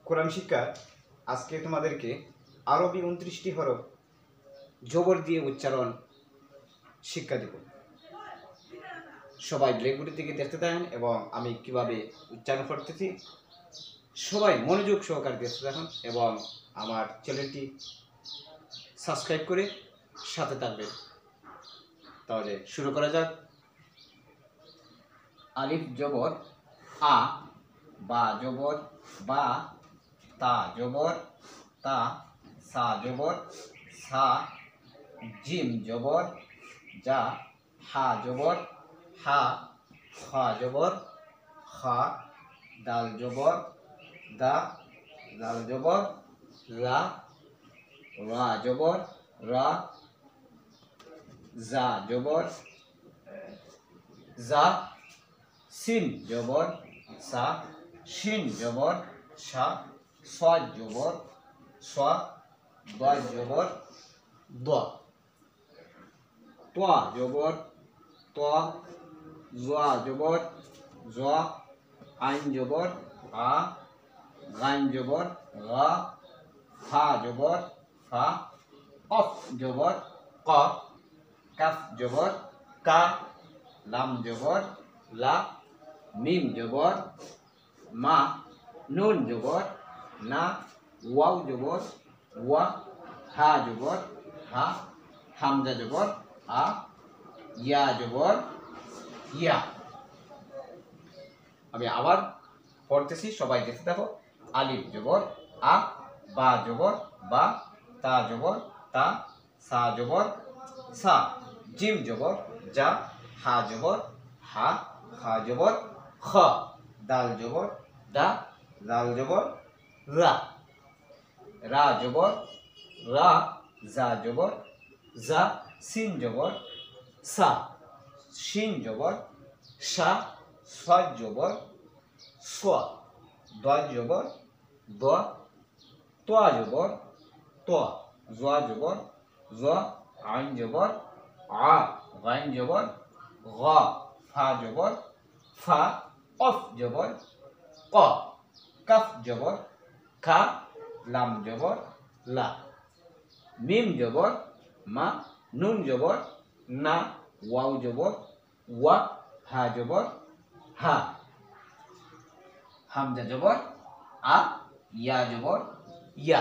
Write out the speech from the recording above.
কোরআন শিক্ষা আজকে তোমাদেরকে আরবি 29টি হরফ জবর দিয়ে উচ্চারণ শিক্ষা দেব। সবাই ব্ল্যাকবোর্ডের দিকে দেখতে থাকেন এবং আমি কিভাবে উচ্চারণ করতেছি সবাই মনোযোগ সহকারে দেখতে থাকুন এবং আমার চ্যানেলটি সাবস্ক্রাইব করে সাথে থাকবেন। তাহলে শুরু করা যাক। আলিফ জবর আ, বা জবর বা, তা জবর তা, সা জবর সা, জিম জবর যা, হা জবর হা, খা জবর খা, দাল জবর দা, লাল জবর লা, রা জবর রা, জা জবর জা, সিন জবর সা, শিন জবর সা, সাদ জবর সা, দাল জবর দা, তোয়া জবর তোয়া, জোয়া জবর জোয়া, আইন জবর আ, গান জবর গা, ফা জবর ফা, কফ জবর ক, কাফ জবর কা, লাম জবর লা, মিম জবর মা, নুন জবর না, ওয়াও জবর ওয়া, হা জবর হা, হামজা জবর আ, ইয়া জবর ইয়া। আমি আবার পড়তেছি, সবাই দেখতে থাকো। আলিফ জবর আ, বা জবর বা, তা জবর তা, সা জবর সা, জিম জবর যা, হা জবর হা, খা জবর খ, দাল জবর দা, লাল জবর রা, রা জবর রা, জা জবর জা, সিন জবর সা, শিন জবর সা, সাদ জবর সোয়া, দল জবর দ, তোয়া জবর তোয়া, জোয়া জবর জোয়া, আইন জবর আ, গাইন জবর গা, ফা জবর ফা, কফ জবর ক, কাফ জবর খা, লাম জবর লা, মিম জবর মা, নুন জবর না, ওয়াও জবর ওয়া, হা জবর হা, হামজা জবর আ, ইয়া জবর ইয়া।